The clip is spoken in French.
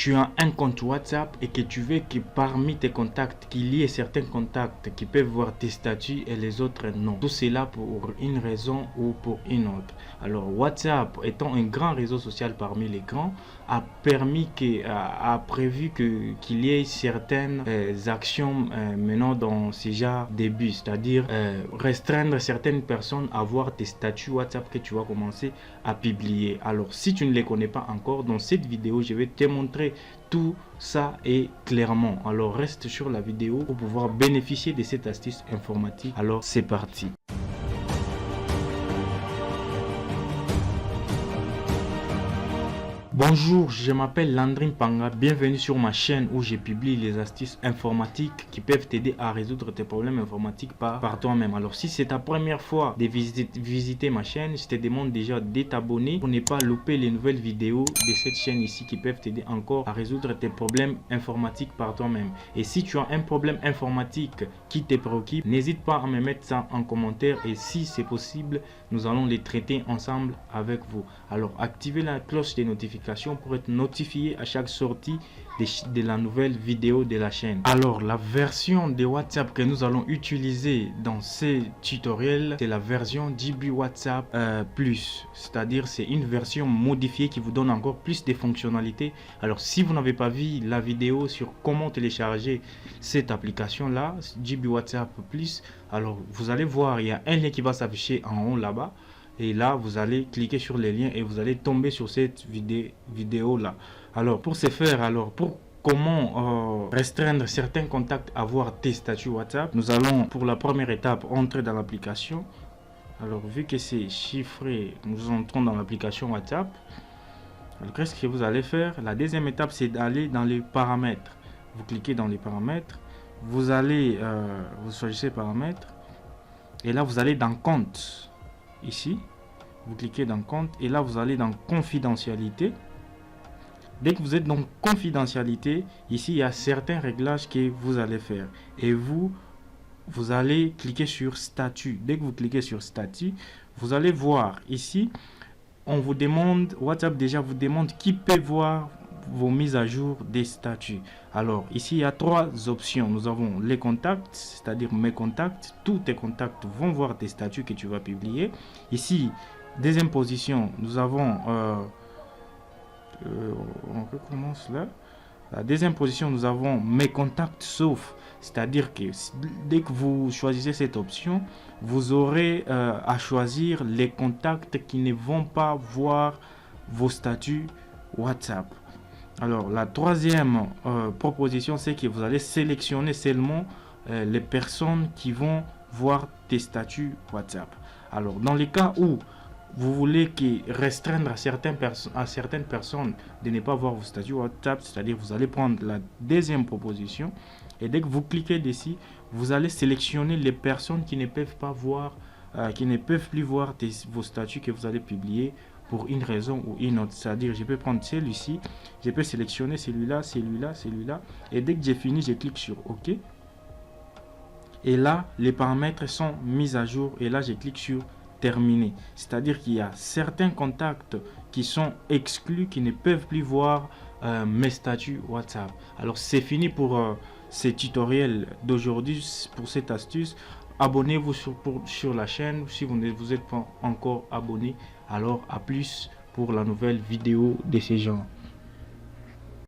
tu as un compte WhatsApp et que tu veux que parmi tes contacts, qu'il y ait certains contacts qui peuvent voir tes statuts et les autres non. Tout cela pour une raison ou pour une autre. Alors WhatsApp étant un grand réseau social parmi les grands, a prévu qu'il y ait certaines actions menant dans ce genre de but, c'est-à-dire restreindre certaines personnes à voir tes statuts WhatsApp que tu vas commencer à publier. Alors si tu ne les connais pas encore, dans cette vidéo je vais te montrer tout ça et clairement. Alors reste sur la vidéo pour pouvoir bénéficier de cette astuce informatique. Alors c'est parti. Bonjour, je m'appelle Landry Mpanga, bienvenue sur ma chaîne où je publie les astuces informatiques qui peuvent t'aider à résoudre tes problèmes informatiques par toi-même. Alors si c'est ta première fois de visiter ma chaîne, je te demande déjà de t'abonner pour ne pas louper les nouvelles vidéos de cette chaîne ici qui peuvent t'aider encore à résoudre tes problèmes informatiques par toi-même. Et si tu as un problème informatique qui te préoccupe, n'hésite pas à me mettre ça en commentaire et si c'est possible, nous allons les traiter ensemble avec vous. Alors activez la cloche des notifications pour être notifié à chaque sortie de la nouvelle vidéo de la chaîne. Alors la version de WhatsApp que nous allons utiliser dans ces tutoriels, c'est la version JB WhatsApp Plus, c'est-à-dire c'est une version modifiée qui vous donne encore plus de fonctionnalités. Alors si vous n'avez pas vu la vidéo sur comment télécharger cette application là, JB WhatsApp Plus, alors vous allez voir, il y a un lien qui va s'afficher en haut là-bas. Et là, vous allez cliquer sur les liens et vous allez tomber sur cette vidéo là. Alors, pour ce faire, pour comment restreindre certains contacts à voir tes statuts WhatsApp, nous allons pour la première étape entrer dans l'application. Alors, vu que c'est chiffré, nous entrons dans l'application WhatsApp. Alors, qu'est-ce que vous allez faire? La deuxième étape, c'est d'aller dans les paramètres. Vous cliquez dans les paramètres. Vous allez, vous choisissez paramètres. Et là, vous allez dans compte. Ici, vous cliquez dans compte et là vous allez dans confidentialité. Dès que vous êtes dans confidentialité, ici il y a certains réglages que vous allez faire et vous allez cliquer sur statut. Dès que vous cliquez sur statut, vous allez voir ici, on vous demande, WhatsApp déjà vous demande qui peut voir vos mises à jour des statuts. Alors ici il y a trois options. Nous avons les contacts, c'est-à-dire mes contacts. Tous tes contacts vont voir tes statuts que tu vas publier. Ici, deuxième position, nous avons on recommence là. La deuxième position, nous avons mes contacts sauf, c'est-à-dire que dès que vous choisissez cette option, vous aurez à choisir les contacts qui ne vont pas voir vos statuts WhatsApp. Alors la troisième proposition, c'est que vous allez sélectionner seulement les personnes qui vont voir tes statuts WhatsApp. Alors dans les cas où vous voulez restreindre à certaines personnes de ne pas voir vos statuts WhatsApp, c'est-à-dire vous allez prendre la deuxième proposition et dès que vous cliquez dessus, vous allez sélectionner les personnes qui ne peuvent pas voir, qui ne peuvent plus voir vos statuts que vous allez publier pour une raison ou une autre. C'est-à-dire je peux prendre celui-ci, je peux sélectionner celui-là, celui-là, celui-là et dès que j'ai fini, je clique sur OK. Et là, les paramètres sont mis à jour et là, je clique sur terminer. C'est-à-dire qu'il y a certains contacts qui sont exclus, qui ne peuvent plus voir mes statuts WhatsApp. Alors c'est fini pour ce tutoriel d'aujourd'hui, pour cette astuce. Abonnez-vous sur la chaîne si vous ne vous êtes pas encore abonné. Alors à plus pour la nouvelle vidéo de ce genre.